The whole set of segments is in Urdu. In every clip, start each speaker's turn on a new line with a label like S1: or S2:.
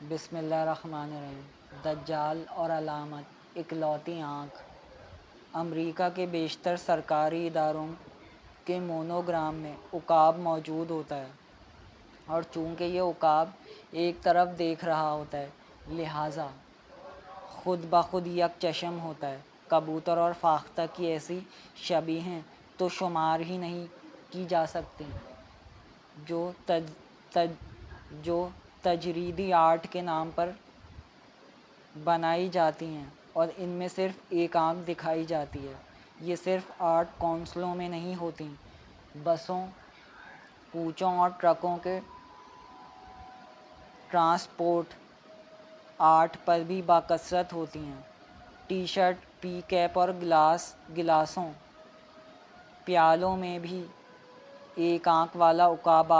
S1: بسم اللہ الرحمن الرحیم۔ دجال اور علامت اکلوتی آنکھ۔ امریکہ کے بیشتر سرکاری اداروں کے مونوگرام میں عقاب موجود ہوتا ہے، اور چونکہ یہ عقاب ایک طرف دیکھ رہا ہوتا ہے لہٰذا خود بخود یک چشم ہوتا ہے۔ کبوتر اور فاختہ کی ایسی شبیہیں تو شمار ہی نہیں کی جا سکتیں جو تجریدی آرٹ کے نام پر بنائی جاتی ہیں، اور ان میں صرف ایک آنکھ دکھائی جاتی ہے۔ یہ صرف آرٹ کونسلوں میں نہیں ہوتیں، بسوں، کوچوں اور ٹرکوں کے ٹرانسپورٹ آرٹ پر بھی بکثرت ہوتی ہیں۔ ٹی شرٹ، پی کیپ اور گلاسوں، پیالوں میں بھی ایک آنکھ والا عقاب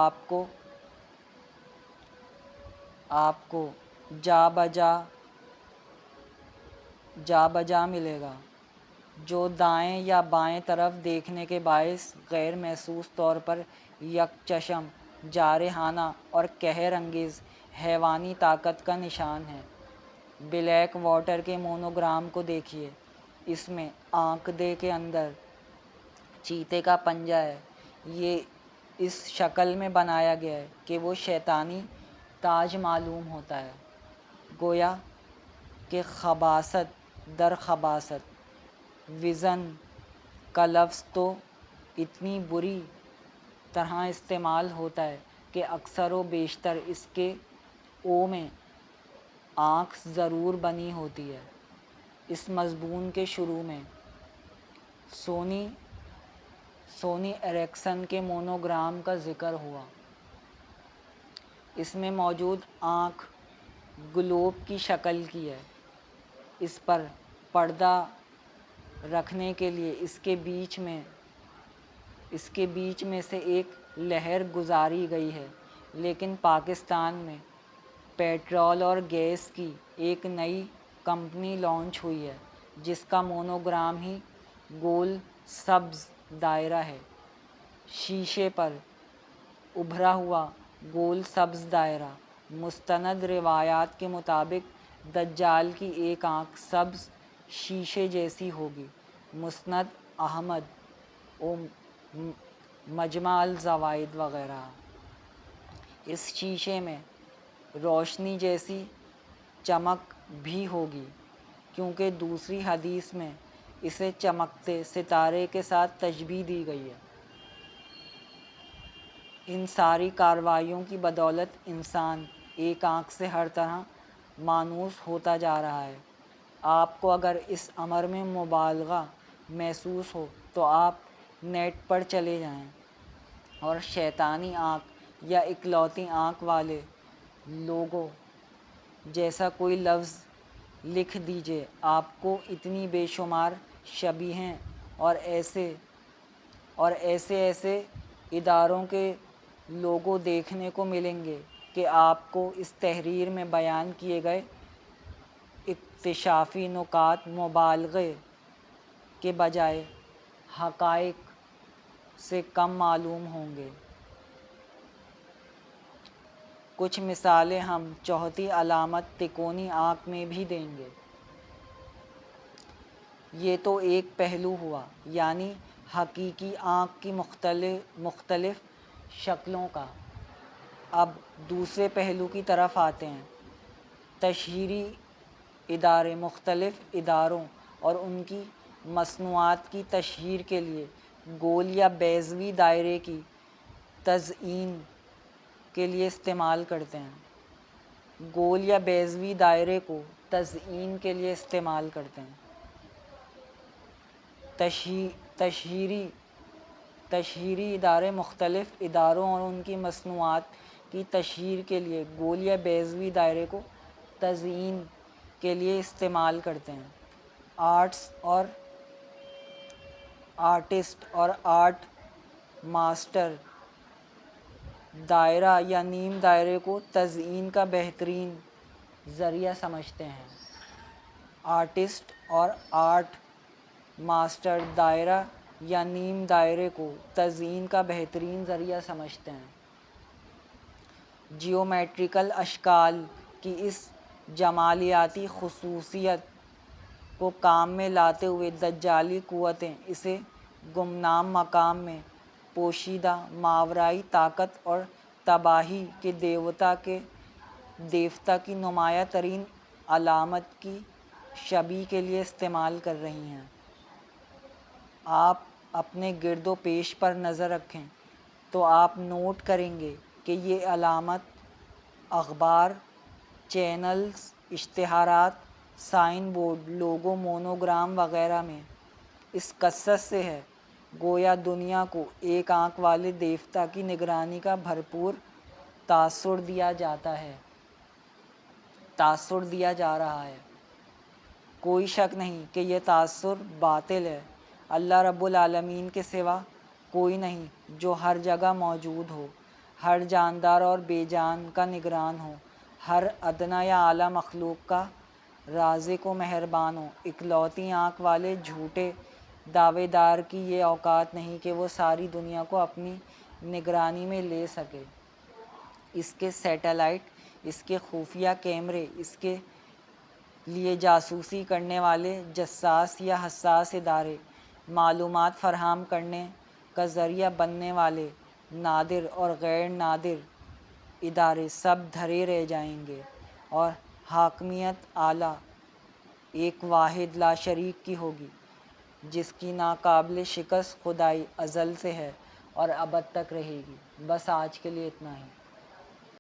S1: آپ کو جا بجا ملے گا، جو دائیں یا بائیں طرف دیکھنے کے باعث غیر محسوس طور پر یک چشم، جارحانہ اور قہر انگیز حیوانی طاقت کا نشان ہے۔ بلیک واٹر کے مونوگرام کو دیکھیے، اس میں آنکھ دے کے اندر چیتے کا پنجہ ہے۔ یہ اس شکل میں بنایا گیا ہے کہ وہ شیطانی تاج معلوم ہوتا ہے، گویا کہ خباثت در خباثت۔ وژن کا لفظ تو اتنی بری طرح استعمال ہوتا ہے کہ اکثر و بیشتر اس کے او میں آنکھ ضرور بنی ہوتی ہے۔ اس مضمون کے شروع میں سونی ایرکسن کے مونوگرام کا ذکر ہوا۔ اس میں موجود آنکھ گلوب کی شکل کی ہے۔ اس پر پردہ رکھنے کے لیے اس کے بیچ میں سے ایک لہر گزاری گئی ہے، لیکن پاکستان میں پیٹرول اور گیس کی ایک نئی کمپنی لانچ ہوئی ہے جس کا مونوگرام ہی گول سبز دائرہ ہے۔ شیشے پر ابھرا ہوا گول سبز دائرہ مستند روایات کے مطابق دجال کی ایک آنکھ سبز شیشے جیسی ہوگی۔ مسند احمد و مجمع الزوائد وغیرہ۔ اس شیشے میں روشنی جیسی چمک بھی ہوگی، کیونکہ دوسری حدیث میں اسے چمکتے ستارے کے ساتھ تشبیہ دی گئی ہے۔ ان ساری کارروائیوں کی بدولت انسان ایک آنکھ سے ہر طرح مانوس ہوتا جا رہا ہے۔ آپ کو اگر اس امر میں مبالغہ محسوس ہو تو آپ نیٹ پر چلے جائیں اور شیطانی آنکھ یا اکلوتی آنکھ والے لوگوں جیسا کوئی لفظ لکھ دیجیے۔ آپ کو اتنی بے شمار شبیہیں اور ایسے اداروں کے لوگو دیکھنے کو ملیں گے کہ آپ کو اس تحریر میں بیان کیے گئے اکتشافی نکات مبالغے کے بجائے حقائق سے کم معلوم ہوں گے۔ کچھ مثالیں ہم چوتھی علامت تکونی آنکھ میں بھی دیں گے۔ یہ تو ایک پہلو ہوا، یعنی حقیقی آنکھ کی مختلف شکلوں کا۔ اب دوسرے پہلو کی طرف آتے ہیں۔ تشہیری ادارے مختلف اداروں اور ان کی مصنوعات کی تشہیر کے لیے گول یا بیضوی دائرے کی تزئین کے لیے استعمال کرتے ہیں۔ گول یا بیضوی دائرے کو تزئین کے لیے استعمال کرتے ہیں۔ تشہیری ادارے مختلف اداروں اور ان کی مصنوعات کی تشہیر کے لیے گول یا بیضوی دائرے کو تزئین کے لیے استعمال کرتے ہیں۔ آرٹسٹ اور آرٹ ماسٹر دائرہ یا نیم دائرے کو تزئین کا بہترین ذریعہ سمجھتے ہیں۔ آرٹسٹ اور آرٹ ماسٹر دائرہ یا نیم دائرے کو تزئین کا بہترین ذریعہ سمجھتے ہیں۔ جیومیٹریکل اشکال کی اس جمالیاتی خصوصیت کو کام میں لاتے ہوئے دجالی قوتیں اسے گمنام مقام میں پوشیدہ ماورائی طاقت اور تباہی کے دیوتا کی نمایاں ترین علامت کی شبیہ کے لیے استعمال کر رہی ہیں۔ آپ اپنے گرد و پیش پر نظر رکھیں تو آپ نوٹ کریں گے کہ یہ علامت اخبار، چینلز، اشتہارات، سائن بورڈ، لوگو، مونوگرام وغیرہ میں اس کثرت سے ہے گویا دنیا کو ایک آنکھ والے دیوتا کی نگرانی کا بھرپور تاثر دیا جا رہا ہے۔ کوئی شک نہیں کہ یہ تاثر باطل ہے۔ اللہ رب العالمین کے سوا کوئی نہیں جو ہر جگہ موجود ہو، ہر جاندار اور بے جان کا نگران ہو، ہر ادنیٰ یا اعلیٰ مخلوق کا رازق و مہربان ہو۔ اکلوتی آنکھ والے جھوٹے دعوے دار کی یہ اوقات نہیں کہ وہ ساری دنیا کو اپنی نگرانی میں لے سکے۔ اس کے سیٹلائٹ، اس کے خفیہ کیمرے، اس کے لیے جاسوسی کرنے والے جاساس یا حساس ادارے، معلومات فراہم کرنے کا ذریعہ بننے والے نادر اور غیر نادر ادارے سب دھرے رہ جائیں گے اور حاکمیت اعلیٰ ایک واحد لا شریک کی ہوگی جس کی ناقابل شکست خدائی ازل سے ہے اور ابد تک رہے گی۔ بس آج کے لیے اتنا ہی۔